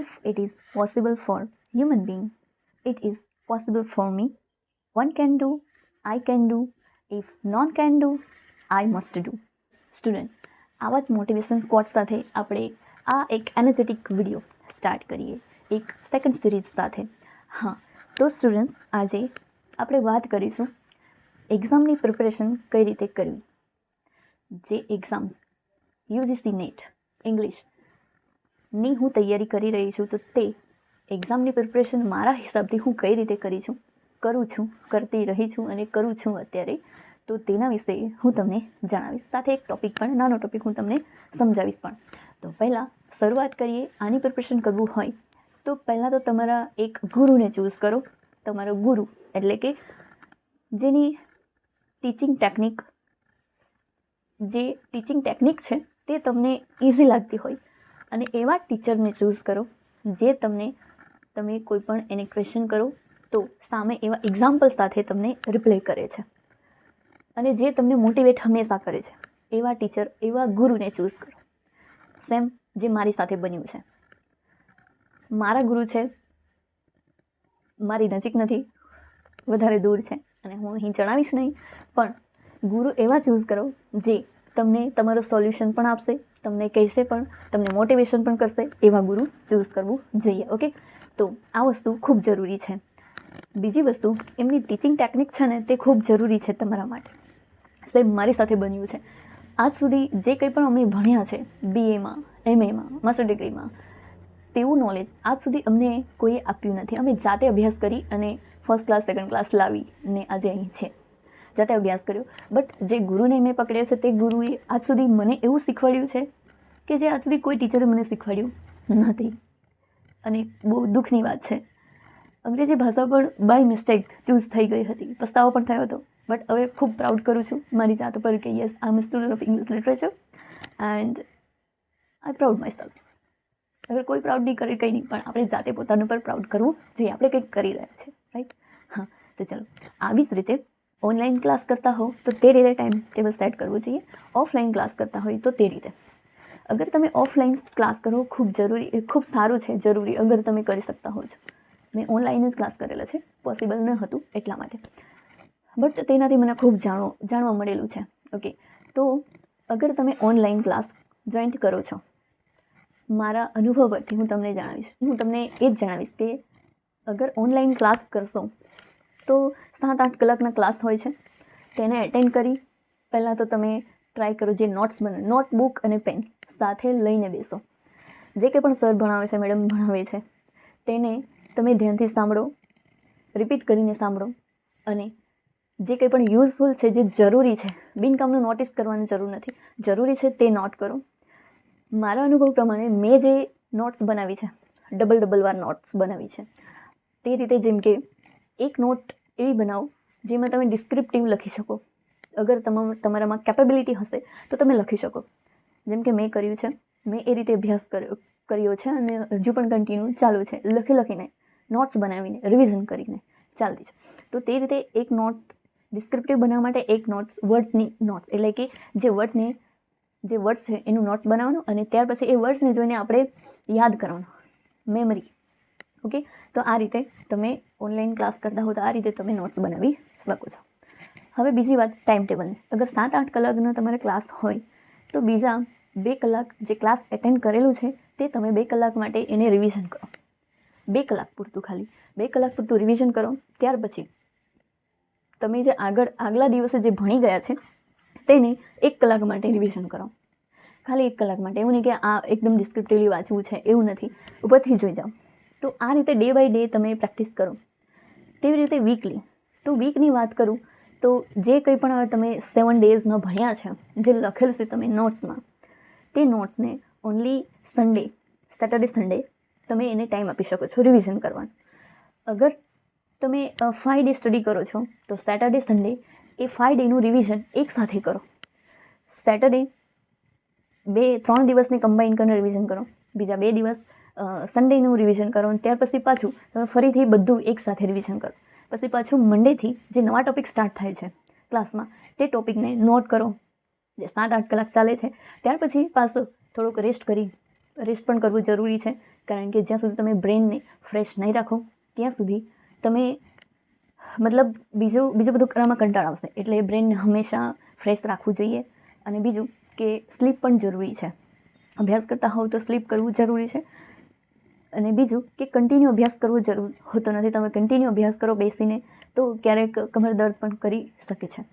If it is possible for human being, it is possible for me. One can do, I can do. If none can do, I must do. Student, આવા જ motivation કોટ સાથે આપણે આ એક energetic video start કરીએ એક second series સાથે. હા, તો સ્ટુડન્ટ્સ, આજે આપણે વાત કરીશું એક્ઝામની પ્રિપરેશન કઈ રીતે કરવી. જે એક્ઝામ્સ યુજીસી નેટ ઇંગ્લિશની હું તૈયારી કરી રહી છું, તો તે એક્ઝામની પ્રિપરેશન મારા હિસાબથી હું કઈ રીતે કરું છું, કરતી રહી છું અને કરું છું અત્યારે, તો તેના વિશે હું તમને જણાવીશ. સાથે એક ટૉપિક પણ, નાનો ટૉપિક હું તમને સમજાવીશ પણ. તો પહેલાં શરૂઆત કરીએ. આની પ્રિપરેશન કરવું હોય તો પહેલાં તો તમારા એક ગુરુને ચૂઝ કરો. તમારો ગુરુ એટલે કે જેની ટીચિંગ ટેકનિક છે તે તમને ઇઝી લાગતી હોય, અને એવા ટીચરને ચૂઝ કરો જે તમે કોઈ પણ એને ક્વેશ્ચન કરો તો સામે એવા એક્ઝામ્પલ સાથે તમને રિપ્લાય કરે છે, અને જે તમને મોટિવેટ હંમેશા કરે છે. એવા ટીચર, એવા ગુરુને ચૂઝ કરો. સેમ જે મારી સાથે બન્યું છે. મારા ગુરુ છે, મારી નજીક નથી, વધારે દૂર છે, અને હું અહીં જણાવીશ નહીં, પણ ગુરુ એવા ચૂઝ કરો જે તમને તમારું સોલ્યુશન પણ આપશે, તમને કહેશે પણ, તમને મોટિવેશન પણ કરશે. એવા ગુરુ ચૂઝ કરવું જોઈએ. ઓકે, તો આ વસ્તુ ખૂબ જરૂરી છે. બીજી વસ્તુ, એમની ટીચિંગ ટેકનિક છે ને, તે ખૂબ જરૂરી છે તમારા માટે. સેમ મારી સાથે બન્યું છે. આજ સુધી જે કંઈ પણ અમે ભણ્યા છે, BAમાં, MAમાં, માસ્ટર ડિગ્રીમાં, તેવું નોલેજ આજ સુધી અમને કોઈએ આપ્યું નથી. અમે જાતે અભ્યાસ કરી અને ફર્સ્ટ ક્લાસ, સેકન્ડ ક્લાસ લાવીને આજે અહીં છે. જાતે અભ્યાસ કર્યો. બટ જે ગુરુને મેં પકડ્યા છે, તે ગુરુએ આજ સુધી મને એવું શીખવાડ્યું છે કે જે આજ સુધી કોઈ ટીચરે મને શીખવાડ્યું નથી. અને બહુ દુઃખની વાત છે, અંગ્રેજી ભાષા પણ બાય મિસ્ટેક ચૂઝ થઈ ગઈ હતી. પસ્તાવો પણ થયો હતો. બટ હવે ખૂબ પ્રાઉડ કરું છું મારી જાત પર કે yes, I am a student of English literature and I proud myself. અગર કોઈ પ્રાઉડ નહીં કરે કંઈ નહીં, પણ આપણે જાતે પોતાના પર પ્રાઉડ કરવું જોઈએ. આપણે કંઈક કરી રહ્યા છીએ, રાઈટ? હા, તો ચલો. આવી જ રીતે ઓનલાઈન ક્લાસ કરતા હો તો તે રીતે ટાઈમ ટેબલ સેટ કરવું જોઈએ. ઓફલાઈન ક્લાસ કરતા હોય તો તે રીતે. અગર તમે ઓફલાઈન ક્લાસ કરો, ખૂબ સારું છે, જરૂરી અગર તમે કરી શકતા હો છો. મેં ઓનલાઈન જ ક્લાસ કરેલા છે, પોસિબલ ન હતું એટલા માટે, બટ તેનાથી મને ખૂબ જાણવા મળેલું છે. ઓકે, તો અગર તમે ઓનલાઈન ક્લાસ જોઈન્ટ કરો છો, મારા અનુભવ પરથી હું તમને એ જ જણાવીશ કે અગર ઓનલાઈન ક્લાસ કરશો તો 7-8 કલાકના ક્લાસ હોય છે. તેને એટેન્ડ કરી પહેલાં તો તમે ટ્રાય કરો જે નોટબુક અને પેન સાથે લઈને બેસો. જે કંઈ પણ સર ભણાવે છે, મેડમ ભણાવે છે, તેને તમે ધ્યાનથી સાંભળો, રિપીટ કરીને સાંભળો, અને જે કંઈ પણ યુઝફુલ છે, જે જરૂરી છે, બિનકામનું નોટિસ કરવાની જરૂર નથી, જરૂરી છે તે નોટ કરો. મારા અનુભવ પ્રમાણે મેં જે નોટ્સ બનાવી છે, ડબલ વાર નોટ્સ બનાવી છે, તે રીતે જેમ કે એક નોટ એવી બનાવો જેમાં તમે ડિસ્ક્રિપ્ટિવ લખી શકો. અગર તમારામાં કેપેબિલિટી હશે તો તમે લખી શકો. જેમ કે મેં કર્યું છે, મેં એ રીતે અભ્યાસ કર્યો છે અને હજુ પણ કન્ટિન્યુ ચાલુ છે. લખીને નોટ્સ બનાવીને, રિવિઝન કરીને ચાલતી છે. તો તે રીતે એક નોટ ડિસ્ક્રિપ્ટિવ બનાવવા માટે એક વર્ડ્સની નોટ્સ, એટલે કે જે વર્ડ્સ છે એનું નોટ્સ બનાવવાનું, અને ત્યાર પછી એ વર્ડ્સને જોઈને આપણે યાદ કરવાનું, મેમરી. ઓકે, તો આ રીતે તમે ઓનલાઈન ક્લાસ કરતા હો તો આ રીતે તમે નોટ્સ બનાવી શકો છો. હવે બીજી વાત, ટાઈમ ટેબલની. અગર 7-8 કલાકનો તમારે ક્લાસ હોય તો બીજા 2 કલાક જે ક્લાસ એટેન્ડ કરેલું છે તે તમે 2 કલાક માટે એને રિવિઝન કરો. 2 કલાક પૂરતું, ખાલી 2 કલાક પૂરતું રિવિઝન કરો. ત્યાર પછી તમે જે આગલા દિવસે જે ભણી ગયા છે તેને 1 કલાક માટે રિવિઝન કરો. ખાલી 1 કલાક માટે. એવું નહીં કે આ એકદમ ડિસ્ક્રિપ્ટિવલી વાંચવું છે, એવું નથી. ઉપરથી જોઈ જાઓ. તો આ રીતે ડે બાય ડે તમે પ્રેક્ટિસ કરો. તેવી રીતે વીકલી. તો વીકની વાત કરું તો જે કંઈ પણ હવે તમે 7 ડેઝમાં ભણ્યા છે, જે લખેલું છે તમે નોટ્સમાં, તે નોટ્સને ઓનલી સેટરડે સન્ડે તમે એને ટાઈમ આપી શકો છો રિવિઝન કરવાનું. અગર તમે 5 ડે સ્ટડી કરો છો તો સેટરડે સન્ડે એ 5 ડેનું રિવિઝન એક સાથે કરો. સેટરડે 3 દિવસને કમ્બાઈન કરીને રિવિઝન કરો, બીજા 2 દિવસ સન્ડેનું રિવિઝન કરો, અને ત્યાર પછી પાછું તમે ફરીથી બધું એકસાથે રિવિઝન કરો. પછી પાછું મંડેથી જે નવા ટૉપિક સ્ટાર્ટ થાય છે ક્લાસમાં, તે ટૉપિકને નોટ કરો, જે 7-8 કલાક ચાલે છે. ત્યાર પછી પાછું થોડુંક રેસ્ટ પણ કરવું જરૂરી છે, કારણ કે જ્યાં સુધી તમે બ્રેનને ફ્રેશ નહીં રાખો ત્યાં સુધી તમે મતલબ બીજું બધું કરવામાં કંટાળ આવશે. એટલે બ્રેનને હંમેશા ફ્રેશ રાખવું જોઈએ. અને બીજું કે સ્લીપ પણ જરૂરી છે. અભ્યાસ કરતા હોવ તો સ્લીપ કરવું જરૂરી છે. અને બીજું કે કન્ટિન્યુ અભ્યાસ કરવો જરૂર હોતો નથી. તમે કન્ટિન્યુ અભ્યાસ કરો બેસીને તો ક્યારેક કમર દર્દ પણ કરી શકે છે.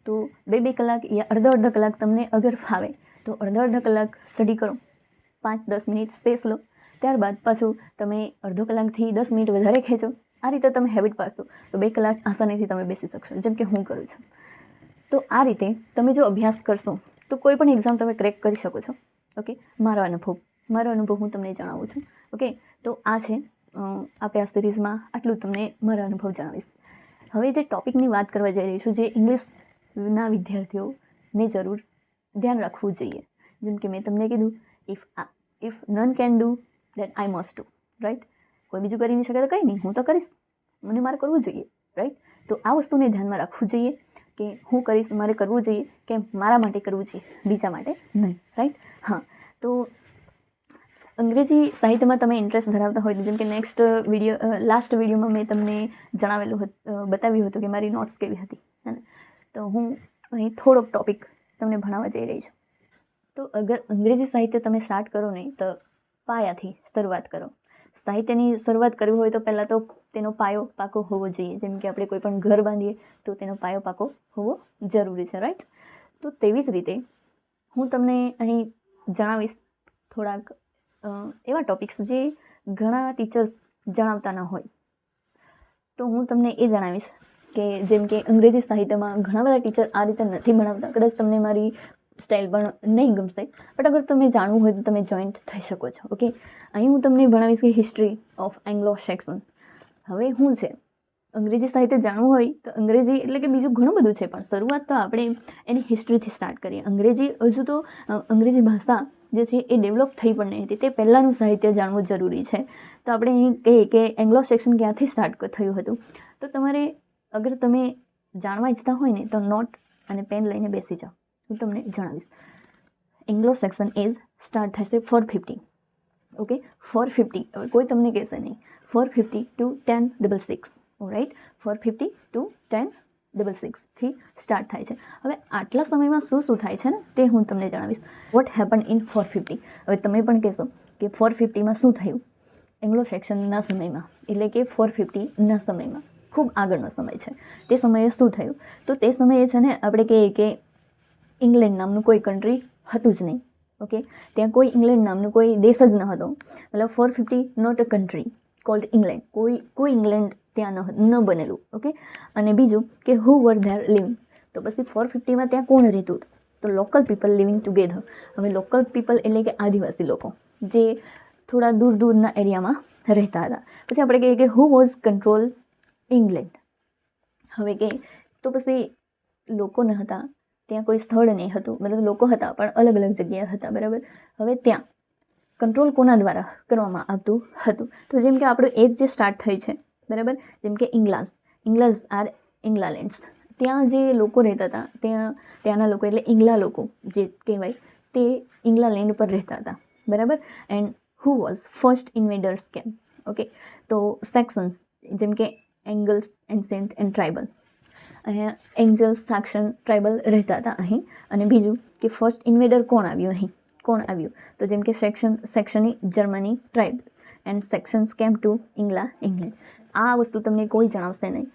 તો 2 કલાક યા અડધા કલાક તમને અગર ફાવે તો અડધા કલાક સ્ટડી કરો, 5-10 મિનિટ સ્પેસ લો, ત્યારબાદ પાછું તમે અડધો કલાકથી 10 મિનિટ વધારે ખેંચો. આ રીતે તમે હેબિટ પાડશો તો 2 કલાક આસાનીથી તમે બેસી શકશો, જેમ કે હું કરું છું. તો આ રીતે તમે જો અભ્યાસ કરશો તો કોઈ પણ એક્ઝામ તમે ક્રેક કરી શકો છો. ઓકે, મારો અનુભવ હું તમને જણાવું છું. ઓકે, તો આ છે આપણે આ સિરીઝમાં આટલું તમને મારો અનુભવ જણાવીશ. હવે જે ટૉપિકની વાત કરવા જઈ રહી છું, જે ઇંગ્લિશના વિદ્યાર્થીઓને જરૂર ધ્યાન રાખવું જોઈએ. જેમ કે મેં તમને કીધું, if none can do that I must do, right. કોઈ બીજું કરી નહીં શકે તો કંઈ નહીં, હું તો કરીશ, મારે કરવું જોઈએ, રાઈટ. તો આ વસ્તુને ધ્યાનમાં રાખવું જોઈએ કે હું કરીશ, મારે કરવું જોઈએ, કે મારા માટે કરવું જોઈએ, બીજા માટે નહીં, રાઈટ. હા, તો અંગ્રેજી સાહિત્યમાં તમે ઇન્ટરેસ્ટ ધરાવતા હોય તો જેમ કે લાસ્ટ વિડીયોમાં મેં તમને બતાવ્યું હતું કે મારી નોટ્સ કેવી હતી, હે ને. તો હું અહીં થોડોક ટૉપિક તમને ભણાવવા જઈ રહી છું. તો અગર અંગ્રેજી સાહિત્ય તમે સ્ટાર્ટ કરો ને તો પાયાથી શરૂઆત કરો. સાહિત્યની શરૂઆત કરવી હોય તો પહેલાં તો તેનો પાયો પાકો હોવો જોઈએ. જેમ કે આપણે કોઈ પણ ઘર બાંધીએ તો તેનો પાયો પાકો હોવો જરૂરી છે, રાઈટ. તો તેવી જ રીતે હું તમને અહીં જણાવીશ થોડાક એવા ટૉપિક્સ જે ઘણા ટીચર્સ જણાવતા ન હોય. તો હું તમને એ જણાવીશ કે જેમ કે અંગ્રેજી સાહિત્યમાં ઘણા બધા ટીચર આ રીતે નથી ભણાવતા. કદાચ તમને મારી સ્ટાઇલ પણ નહીં ગમશે, બટ અગર તમે જાણવું હોય તો તમે જોઈન્ટ થઈ શકો છો. ઓકે, અહીં હું તમને ભણાવીશ કે હિસ્ટ્રી ઓફ એંગ્લો સેક્સન. હવે શું છે, અંગ્રેજી સાહિત્ય જાણવું હોય તો અંગ્રેજી એટલે કે બીજું ઘણું બધું છે, પણ શરૂઆત તો આપણે એની હિસ્ટ્રીથી સ્ટાર્ટ કરીએ. અંગ્રેજી ભાષા જે છે એ ડેવલપ થઈ પણ નહીં હતી, તે પહેલાંનું સાહિત્ય જાણવું જરૂરી છે. તો આપણે અહીં કહીએ કે એંગ્લો સેક્શન ક્યાંથી સ્ટાર્ટ થયું હતું. તો તમારે અગર તમે જાણવા ઈચ્છતા હોય ને તો નોટ અને પેન લઈને બેસી જાઓ, હું તમને જણાવીશ. એંગ્લો સેક્શન એજ સ્ટાર્ટ થશે 450. ઓકે, 450. હવે કોઈ તમને કહેશે નહીં, 450 to 1066, રાઈટ. 450 to 1066થી સ્ટાર્ટ થાય છે. હવે આટલા સમયમાં શું થાય છે ને તે હું તમને જણાવીશ. What happen in 450. હવે તમે પણ કહેશો કે 450માં શું થયું એંગ્લો સેક્શનના સમયમાં, એટલે કે 450ના સમયમાં ખૂબ આગળનો સમય છે. તે સમયે શું થયું? તો તે સમયે છે ને આપણે કહીએ કે ઇંગ્લેન્ડ નામનું કોઈ કન્ટ્રી હતું જ નહીં. ઓકે, ત્યાં કોઈ ઇંગ્લેન્ડ નામનું કોઈ દેશ જ ન હતો. મતલબ 450 not a country called England. કોઈ ઇંગ્લેન્ડ ત્યાં ન બનેલું. ઓકે, અને બીજું કે હુ વર ધેર લિવિંગ. તો પછી 450માં ત્યાં કોણ રહેતું હતું? તો લોકલ પીપલ લિવિંગ ટુગેધર. હવે લોકલ પીપલ એટલે કે આદિવાસી લોકો જે થોડા દૂરના એરિયામાં રહેતા હતા. પછી આપણે કહીએ કે હુ વોઝ કંટ્રોલ ઇંગ્લેન્ડ. હવે કે તો પછી લોકો ન હતા, ત્યાં કોઈ સ્થળ નહીં હતું, મતલબ લોકો હતા પણ અલગ જગ્યાએ હતા, બરાબર. હવે ત્યાં કંટ્રોલ કોના દ્વારા કરવામાં આવતું હતું? તો જેમ કે આપણું એજ જે સ્ટાર્ટ થઈ છે, બરાબર. જેમ કે ઇંગ્લાઝ આર ઇંગ્લાલેન્ડ્સ. ત્યાં જે લોકો રહેતા હતા, ત્યાંના લોકો એટલે ઇંગ્લા લોકો જે કહેવાય તે ઇંગ્લાલેન્ડ પર રહેતા હતા, બરાબર. એન્ડ હુ વોઝ ફર્સ્ટ ઇન્વેડર્સ કેમ? ઓકે, તો સેક્શન્સ જેમ કે એંગલ્સ, એન્સેન્ટ એન્ડ ટ્રાઇબલ. અહીંયા એન્જલ્સ, સાક્શન, ટ્રાઇબલ રહેતા હતા અહીં. અને બીજું કે ફર્સ્ટ ઇન્વેડર કોણ આવ્યું? તો જેમ કે Saxony Germany tribe and Saxons came to England. આ વસ્તુ તમને કોઈ જણાવશે નહીં.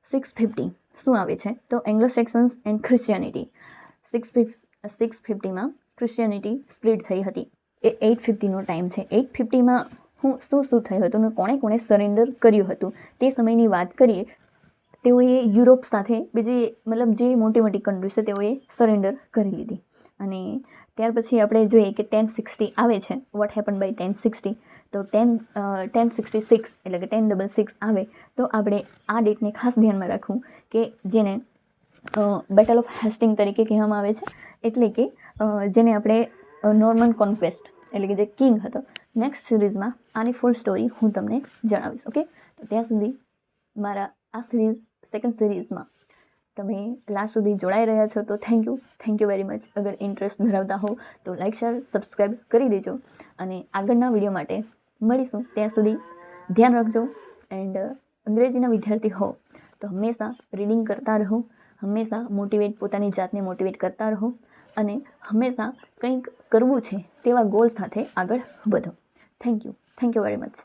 650 શું આવે છે? તો એંગ્લો સેક્શન્સ એન્ડ ક્રિશ્ચિયાનિટી. 650માં ક્રિશ્ચિયાનિટી સ્પ્લિટ થઈ હતી. એ 850નો ટાઈમ છે. 850માં શું થયું હતું ને કોણે સરેન્ડર કર્યું હતું તે સમયની વાત કરીએ. તેઓએ યુરોપ સાથે જે મોટી કન્ટ્રી છે તેઓએ સરેન્ડર કરી લીધી. અને ત્યાર પછી આપણે જોઈએ કે 1060 આવે છે. What happen by 1060? તો 1066 એટલે કે 1066 આવે તો આપણે આ ડેટને ખાસ ધ્યાનમાં રાખવું કે જેને બેટલ ઓફ હેસ્ટિંગ તરીકે કહેવામાં આવે છે. એટલે કે જેને આપણે નોર્મન કોન્ક્વેસ્ટ એટલે કે જે કિંગ હતો. નેક્સ્ટ સિરીઝમાં આની ફૂલ સ્ટોરી હું તમને જણાવીશ. ઓકે, તો ત્યાં સુધી મારા આ સેકન્ડ સિરીઝમાં તમે લાસ્ટ સુધી જોડાઈ રહ્યા છો તો થેન્ક યુ વેરી મચ. અગર ઇન્ટરેસ્ટ ધરાવતા હો તો લાઇક, શેર, સબસ્ક્રાઈબ કરી દેજો. અને આગળના વિડીયો માટે મળીશું ત્યાં સુધી ધ્યાન રાખજો. એન્ડ અંગ્રેજીના વિદ્યાર્થી હો તો હંમેશા રીડિંગ કરતા રહો, હંમેશા પોતાની જાતને મોટિવેટ કરતા રહો અને હંમેશા કંઈક કરવું છે તેવા ગોલ સાથે આગળ વધો. Thank you very much.